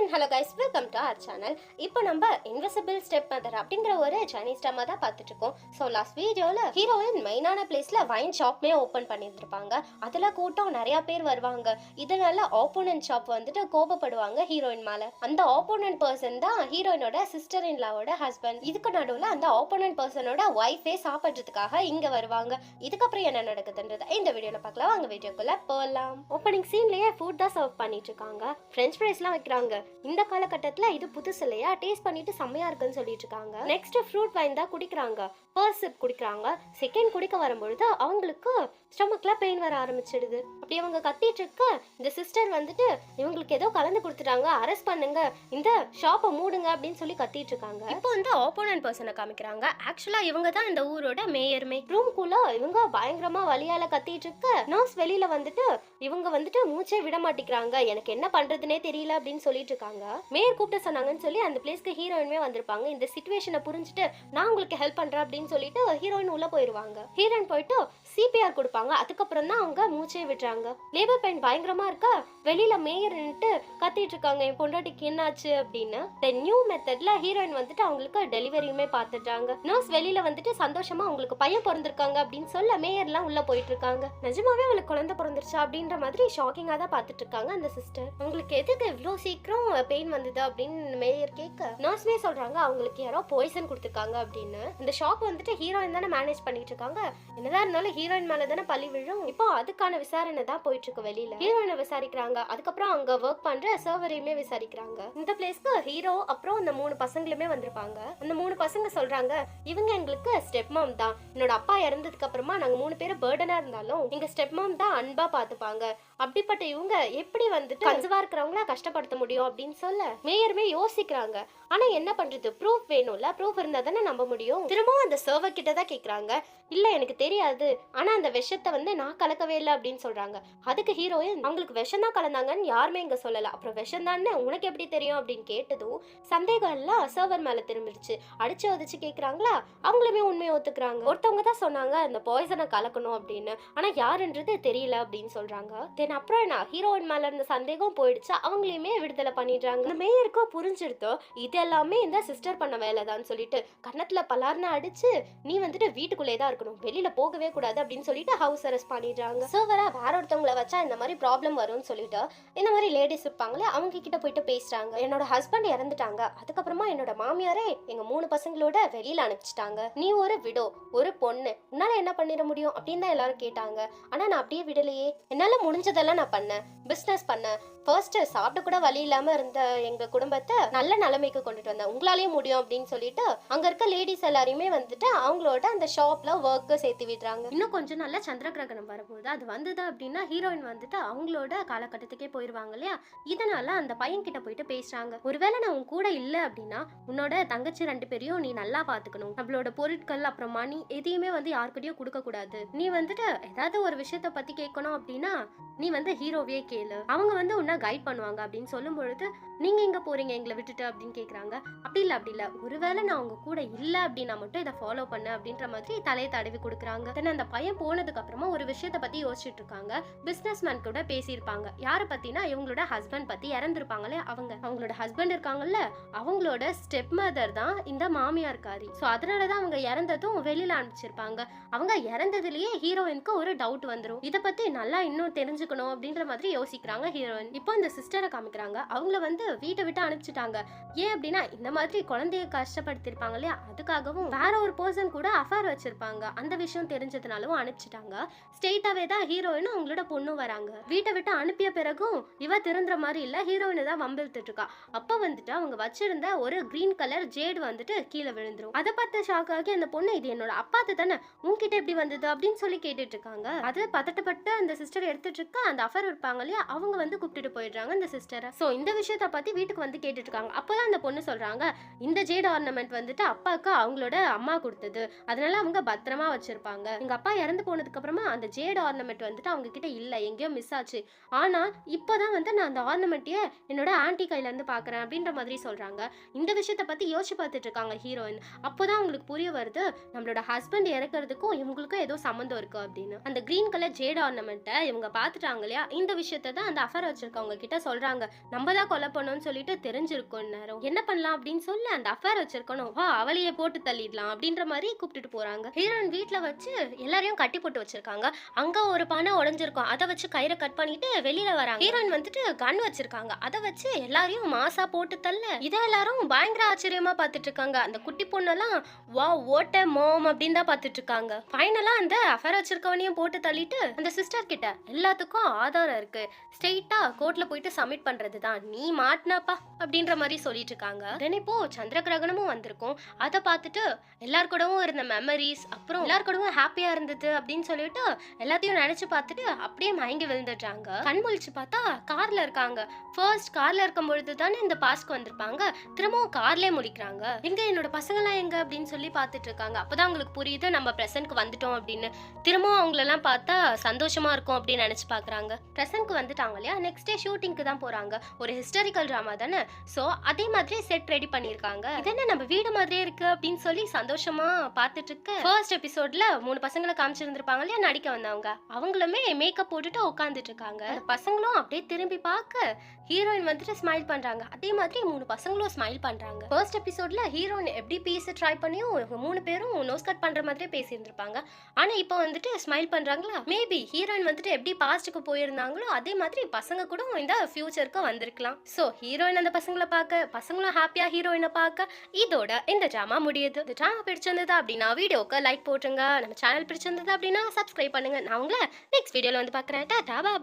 And hello guys, welcome to our channel. இப்போ நம்ம invisible step mother அப்படிங்கிற ஒரு சைனீஸ் ட்ராமா தான் பார்த்துட்டு இருக்கோம். ஸோ லாஸ்ட் வீடியோவில் ஹீரோயின் மெயினான பிளேஸில் வைன் ஷாப்மே ஓப்பன் பண்ணியிருந்திருப்பாங்க. அதில் கூட்டம் நிறையா பேர் வருவாங்க. இதனால ஆப்போனன்ட் ஷாப் வந்துட்டு கோபப்படுவாங்க ஹீரோயின் மேலே. அந்த ஆப்போனன்ட் பர்சன் தான் ஹீரோயினோட சிஸ்டர் இன் லாவோட ஹஸ்பண்ட். இதுக்கு நடுவில் அந்த ஆப்போனன்ட் பர்சனோட ஒய்ஃபே சாப்பிட்றதுக்காக இங்கே வருவாங்க. இதுக்கப்புறம் என்ன நடக்குதுன்றது இந்த வீடியோவில் பார்க்கலாம். வாங்க வீடியோக்குள்ளே போகலாம். ஓப்பனிங் சீன்லேயே ஃபுட் தான் சர்வ் பண்ணிட்டு இருக்காங்க. ஃப்ரெஞ்ச் ஃப்ரைஸ்லாம் வைக்கிறாங்க. இந்த காலகட்டத்தில் இது புதுசு இல்லையா, டேஸ்ட் பண்ணிட்டு செம்மையா இருக்குன்னு சொல்லிட்டு இருக்காங்க. நெக்ஸ்ட் ஃப்ரூட் வைன் தான் குடிக்கிறாங்க. ஃபர்ஸ்ட் சிப் குடிக்கிறாங்க. செகண்ட் குடிக்க வரும்பொழுது அவங்களுக்கு ஸ்டொமக்ல பெயின் வர ஆரம்பிச்சிடுது. அப்படி அவங்க கத்திட்டு இருக்க இந்த சிஸ்டர் வந்துட்டு இவங்களுக்கு ஏதோ கலந்து கொடுத்துட்டாங்க, அரெஸ்ட் பண்ணுங்க, இந்த ஷாப்பை மூடுங்க அப்படின்னு சொல்லி கத்திட்டு இருக்காங்க. இப்போ வந்து ஆப்போனன்ட் பர்சனை காமிக்கிறாங்க. ஆக்சுவலா இவங்க தான் இந்த ஊரோட மேயருமே. ரூம்குள்ள இவங்க பயங்கரமா வலியால கத்திட்டு இருக்க நர்ஸ் வெளியில வந்துட்டு இவங்க வந்துட்டு மூச்சே விட மாட்டேங்கிறாங்க, எனக்கு என்ன பண்றதுனே தெரியல அப்படின்னு சொல்லிட்டு இருக்காங்க. மேயர் கூப்பிட்டு சொன்னாங்கன்னு சொல்லி அந்த பிளேஸ்க்கு ஹீரோயினுமே வந்திருப்பாங்க. இந்த சிச்சுவேஷனை புரிஞ்சுட்டு நான் உங்களுக்கு ஹெல்ப் பண்றேன் அப்படின்னு சொல்லிட்டு ஹீரோயின் உள்ள போயிருவாங்க. ஹீரோயின் போயிட்டு சிபிஆர் கொடுப்பாங்க. அதுக்கப்புறம் தான் அவங்க மூச்சே விடுறாங்க. லேபர் பெயின் பயங்கரமா இருக்கா, வெளியில மேயர் நின்னுட்டு கத்திட்டு இருக்காங்க, என் பொண்டாட்டிக்கு என்னாச்சு அப்படின்னு. த நியூ மெத்தட்ல ஹீரோயின் வந்துட்டு அவங்களுக்கு டெலிவரியுமே பார்த்துட்டாங்க. நர்ஸ் வெளியில வந்துட்டு சந்தோஷமா அவங்களுக்கு பையன் பிறந்திருக்காங்க அப்படின்னு சொல்ல மேயர்லாம் உள்ள போயிட்டு இருக்காங்க. நிஜமாவே அவளுக்கு குழந்தை பிறந்துருச்சா அப்படின்ற மாதிரி ஷாக்கிங்கா தான் பார்த்துட்டு இருக்காங்க அந்த சிஸ்டர். அவங்களுக்கு எதுக்கு இவ்வளோ சீக்கிரம் பெயின் வந்தது அப்படின்னு மேயர் கேட்க நர்ஸ்மே சொல்றாங்க அவங்களுக்கு யாரோ பாய்சன் கொடுத்துருக்காங்க அப்படின்னு. இந்த ஷாப் வந்துட்டு ஹீரோயின் தானே மேனேஜ் பண்ணிட்டு இருக்காங்க. என்னதான் இருந்தாலும் ஹீரோயின் மேல தானே பழி விழும். இப்போ அதுக்கான விசாரணை தான் போயிட்டு இருக்கு. வெளியில ஹீரோயினை விசாரிக்கிறாங்க. அதுக்கப்புறம் அங்க ஒர்க் பண்ற சர்வரையுமே விசாரிக்கிறாங்க. இந்த பிளேஸ்க்கு ஹீரோ அப்புறம் அந்த 3 பசங்களுமே வந்திருப்பாங்க. அந்த 3 பசங்க சொல்றாங்க இவங்க எங்களுக்கு ஸ்டெப் மாம் தான். என்னோட அப்பா இறந்ததுக்கு அப்புறமா நாங்க 3 பேரும் பர்டனா இருந்தாலும் எங்க ஸ்டெப் மாம் தான் அன்பா பாத்துப்பாங்க. அப்படிப்பட்ட இவங்க எப்படி வந்துட்டு கன்சர்வா இருக்கிறவங்கள கஷ்டப்படுத்த முடியும் அப்படின்னு சொல்ல மேயருமே யோசிக்கிறாங்க. ஆனா என்ன பண்றது, ப்ரூஃப் வேணும்ல, ப்ரூஃப் இருந்தா தானே நம்ப முடியும். திரும்பவும் அந்த சர்வர் கிட்ட தான் கேக்குறாங்க. இல்ல எனக்கு தெரியாது, ஆனா அந்த விஷத்தை வந்து நான் கலக்கவே இல்லை அப்படின்னு சொல்றாங்க. அதுக்கு ஹீரோயின் அவங்களுக்கு விஷம் தான் கலந்தாங்கன்னு யாருமே இங்க சொல்லல, அப்புறம் விஷம் தானே உனக்கு எப்படி தெரியும் அப்படின்னு கேட்டதும் சந்தேகம் எல்லாம் சர்வர் மேல திரும்பிடுச்சு. அடிச்சு உதச்சு கேக்குறாங்களா, அவங்களுமே உண்மையை ஒத்துக்கிறாங்க. ஒருத்தவங்க தான் சொன்னாங்க இந்த பாய்சனை கலக்கணும் அப்படின்னு, ஆனா யாருன்றது தெரியல அப்படின்னு சொல்றாங்க. தென் அப்புறம் என்ன, ஹீரோயின் மேல இருந்த சந்தேகம் போயிடுச்சு, அவங்களையுமே விடுதலை பண்ணிடுறாங்க. இந்த மேயருக்கு புரிஞ்சிருத்தோ இது எல்லாமே இந்த சிஸ்டர் பண்ண வேலைதான் சொல்லிட்டு கன்னத்துல பலார்னு அடிச்சு நீ வந்துட்டு வீட்டுக்குள்ளே தான் இருக்கணும், வெளியில போகவே கூடாது அப்படின்னு சொல்லிட்டு ஹவுஸ் அரெஸ்ட் பண்ணிடுறாங்க. சர்வரா வேற ஒருத்தவங்களை வச்சா இந்த மாதிரி ப்ராப்ளம் வரும்னு சொல்லிட்டு இந்த மாதிரி லேடிஸ் இருப்பாங்களே அவங்க கிட்ட போயிட்டு பேசுறாங்க. என்னோட ஹஸ்பண்ட் இறந்துட்டாங்க, அதுக்கப்புறமா என்னோட மாமியாரே எங்க 3 பசங்களோட வெளியில அனுப்பிச்சிட்டாங்க, நீ ஒரு விடோ, ஒரு பொண்ணு, உன்னால என்ன பண்ணிட முடியும் அப்படின்னு தான் எல்லாரும் கேட்டாங்க. ஆனா நான் அப்படியே விடலையே, என்னால முடிஞ்சதெல்லாம் நான் பண்ணேன், பிசினஸ் பண்ணேன், ஃபர்ஸ்ட் சாப்பிட கூட வழி இல்லாம இருந்த எங்க குடும்பத்தை நல்ல நிலைமைக்கு கொண்டுட்டு வந்தேன், உங்களாலேயும் முடியும் அப்படின்னு சொல்லிட்டு அங்க இருக்க லேடிஸ் எல்லாரையுமே வந்துட்டு அவங்களோட அந்த ஷாப்ல ஒர்க்கு சேர்த்து விடுறாங்க. இன்னும் கொஞ்சம் நல்ல சந்திர கிரகணம் வரும்போது அது வந்தது அப்படின்னா ஹீரோயின் வந்துட்டு அவங்களோட காலகட்டத்துக்கே போயிருவாங்க இல்லையா. இதனால அந்த பையன் கிட்ட போயிட்டு பேசுறாங்க. ஒருவேளை நான் உன் கூட இல்ல அப்படின்னா உன்னோட தங்கச்சி 2 பேரையும் நீ நல்லா பாத்துக்கணும், நம்மளோட பொருட்கள் அப்புறம் மணி எதையுமே வந்து யாருக்கிட்டையும் கொடுக்க கூடாது, நீ வந்துட்டு ஏதாவது ஒரு விஷயத்த பத்தி கேட்கணும் அப்படின்னா நீ வந்து ஹீரோவே கேளு, அவங்க வந்து உன்னை கைட் பண்ணுவாங்க அப்படின்னு சொல்லும் பொழுது நீங்க எங்க போறீங்க எங்களை விட்டுட்டு அப்படின்னு கேக்குறாங்க. அப்படி இல்ல ஒருவேளை நான் உங்க கூட இல்ல அப்படின்னா மட்டும் இதை ஃபாலோ பண்ணு அப்படின்ற மாதிரி தலையை தடவி கொடுக்குறாங்க. அந்த பையன் போனதுக்கு அப்புறமா ஒரு விஷயத்த பத்தி யோசிச்சுட்டு இருக்காங்க. பிசினஸ் மேன் கூட பேசியிருப்பாங்க. யாரை பத்தினா இவங்களோட ஹஸ்பண்ட் பத்தி, இறந்துருப்பாங்களே அவங்களோட ஹஸ்பண்ட் இருக்காங்கல்ல அவங்களோட ஸ்டெப் மதர் தான் இந்த மாமியார்காரி. ஸோ அதனாலதான் அவங்க இறந்ததும் வெளியில அனுப்பிச்சிருப்பாங்க. அவங்க இறந்ததுலயே ஹீரோயினுக்கு ஒரு டவுட் வந்துடும், இதை பத்தி நல்லா இன்னும் தெரிஞ்சுக்கணும் அப்படின்ற மாதிரி யோசிக்கிறாங்க ஹீரோயின். இப்போ இந்த சிஸ்டரை காமிக்கிறாங்க. அவங்கள வந்து வீட்டை விட்டு அனுப்பிச்சிட்டாங்க. ஏன் அப்படின்னா இந்த மாதிரி குழந்தைய கஷ்டப்படுத்திருப்பாங்க இல்லையா, அதுக்காகவும் வேற ஒரு பர்சன் கூட அஃபேர் வச்சிருப்பாங்க, அந்த விஷயம் தெரிஞ்சதுனாலும் அனுப்பிச்சிட்டாங்க. ஸ்ட்ரெயிட்டாவே தான் ஹீரோயினும் அவங்களோட பொண்ணும் வராங்க. வீட்டை விட்டு அனுப்பிய பிறகும் இவ திருந்துற மாதிரி இல்ல, ஹீரோயினு தான் வம்பிழுத்துட்டு இருக்கா. அப்ப வந்துட்டு அவங்க வச்சிருந்த ஒரு கிரீன் கலர் ஜேடு வந்துட்டு கீழே விழுந்துரும். அதை பார்த்து ஷாக் ஆகி அந்த பொண்ணு இது என்னோட அப்பாத்து தானே, உன்கிட்ட எப்படி வந்தது அப்படின்னு சொல்லி கேட்டுட்டு இருக்காங்க. அது பதட்டப்பட்டு அந்த சிஸ்டர் எடுத்துட்டு இருக்க அந்த அஃபேர் இருப்பாங்க இல்லையா அவங்க வந்து கூப்பிட்டுட்டு போயிடுறாங்க இந்த சிஸ்டரை. சோ இந்த விஷயத்த பத்தி வீட்டுக்கு வந்து கேட்டுட்டு இருக்காங்க. அப்பதான் அந்த பொண்ணு சொல்றாங்க இந்த ஜேட் ஆர்னமெண்ட் வந்துட்டு அப்பாவுக்கு அவங்களோட அம்மா கொடுத்தது, அதனால அவங்க பத்திரமா வச்சிருப்பாங்க. எங்க அப்பா இறந்து போனதுக்கு அப்புறமா அந்த ஜேட் ஆர்னமெண்ட் வந்துட்டு அவங்க கிட்ட இல்ல, எங்கேயோ மிஸ் ஆச்சு, ஆனா இப்பதான் வந்து நான் அந்த ஆர்னமெண்ட்டையே என்னோட ஆன்டி கையில இருந்து பாக்குறேன் அப்படின்ற மாதிரி சொல்றாங்க. இந்த விஷயத்த பத்தி யோசிச்சு பார்த்துட்டு இருக்காங்க ஹீரோயின். அப்போதான் அவங்களுக்கு புரிய வருது நம்மளோட ஹஸ்பண்ட் இறக்குறதுக்கும் இவங்களுக்கும் ஏதோ சம்மந்தம் இருக்கு அப்படின்னு. அந்த கிரீன் கலர் ஜேட் ஆர்னமெண்ட்டை இவங்க பார்த்துட்டாங்க கொன்னுட்டாங்க இல்லையா, இந்த விஷயத்த தான் அந்த அஃபேர் வச்சிருக்கவங்க கிட்ட சொல்றாங்க. நம்ம தான் கொலை பண்ணோம்னு சொல்லிட்டு தெரிஞ்சிருக்கும் நேரம். என்ன பண்ணலாம் அப்படின்னு சொல்லி அந்த அஃபேர் வச்சிருக்கணும், வா அவளையே போட்டு தள்ளிடலாம் அப்படின்ற மாதிரி கூப்பிட்டுட்டு போறாங்க. ஹீரோயின் வீட்ல வச்சு எல்லாரையும் கட்டி போட்டு வச்சிருக்காங்க. அங்க ஒரு பானை உடைஞ்சிருக்கும், அதை வச்சு கயிறை கட் பண்ணிட்டு வெளியில வராங்க. ஹீரோயின் வந்துட்டு கன் வச்சிருக்காங்க, அதை வச்சு எல்லாரையும் மாசா போட்டு தள்ள இதை எல்லாரும் பயங்கர ஆச்சரியமா பார்த்துட்டு இருக்காங்க. அந்த குட்டி பொண்ணெல்லாம் வா ஓட்ட மோம் அப்படின்னு தான் பார்த்துட்டு இருக்காங்க. ஃபைனலா அந்த அஃபேர் வச்சிருக்கவனையும் போட்டு தள்ளிட்டு அந்த சிஸ்டர் கிட்ட எல்லாத்துக்கும் ஆதாரம் இருக்கு, ஸ்ட்ரெயிட்டா கோர்ட்ல போயிட்டு சப்மிட் பண்றது தான், நீ மாட்டினாப்பா அப்படின்ற மாதிரி சொல்லிட்டு இருக்காங்க. தென் இப்போ சந்திர கிரகணமும் வந்திருக்கும், அதை பார்த்துட்டு எல்லார் கூடவும் இருந்த மெமரிஸ், அப்புறம் எல்லார் கூடவும் ஹாப்பியா இருந்தது அப்படின்னு சொல்லிட்டு எல்லாத்தையும் நினைச்சு பார்த்துட்டு அப்படியே மயங்கி விழுந்துட்டாங்க. கண் முழிச்சு பார்த்தா கார்ல இருக்காங்க. ஃபர்ஸ்ட் கார்ல இருக்கும் பொழுது தானே இந்த பாஸ்க்கு வந்திருப்பாங்க, திரும்பவும் கார்லயே முடிக்கிறாங்க. எங்க என்னோட பசங்களாம் எங்க அப்படின்னு சொல்லி பார்த்துட்டு இருக்காங்க. அப்பதான் அவங்களுக்கு புரியுது நம்ம பிரசன்ட்க்கு வந்துட்டோம் அப்படின்னு. திரும்பவும் அவங்களெல்லாம் பார்த்தா சந்தோஷமா இருக்கும் அப்படின்னு நினைச்சு பாக்குறாங்க. பிரசன்ட்க்கு வந்துட்டாங்க இல்லையா, நெக்ஸ்ட் டே ஷூட்டிங்க்கு தான் போறாங்க. ஒரு ஹிஸ்டாரிக்கல் டிராமா தானே, சோ அதே மாதிரி செட் ரெடி பண்ணிருக்காங்க. இது என்ன நம்ம வீடு மாதிரியே இருக்கு அப்படின்னு சொல்லி சந்தோஷமா பார்த்துட்டு இருக்க, ஃபர்ஸ்ட் எபிசோட்ல 3 பசங்களை காமிச்சிருந்திருப்பாங்க இல்லையா நடிக்க வந்தவங்க, அவங்களுமே மேக்கப் போட்டுட்டு உட்காந்துட்டு இருக்காங்க. அந்த பசங்களும் அப்படியே திரும்பி பார்க்க ஹீரோயின் வந்துட்டு ஸ்மைல் பண்றாங்க. அதே மாதிரி 3 பசங்களும் ஸ்மைல் பண்றாங்க. ஃபர்ஸ்ட் எபிசோட்ல ஹீரோயின் எப்படி பீஸ் ட்ரை பண்ணியும் 3 பேரும் நோஸ் கட் பண்ற மாதிரியே பேசியிருந்திருப்பாங்க. ஆனா இப்போ வந்துட்டு ஸ்மைல் பண்றாங்களா, மேபி ஹீரோயின் வந்துட்டு எப்படி பாஸ்டுக்கு போயிருந்தாங்களோ அதே மாதிரி பசங்க கூட இந்த ஃபியூச்சருக்கு வந்திருக்கலாம். சோ ஹீரோயின் அந்த பசங்களை பார்க்க, பசங்களும் ஹாப்பியா ஹீரோயினை பார்க்க, இதோட இந்த டிராமா முடியுது. இந்த டிராமா பிடிச்சிருந்தது அப்படின்னா வீடியோக்கு லைக் போட்டுருங்க, நம்ம சேனல் பிடிச்சிருந்தது அப்படின்னா சப்ஸ்கிரைப் பண்ணுங்க. நான் உங்களை நெக்ஸ்ட் வீடியோல வந்து பார்க்குறேன். டாடா பாய்.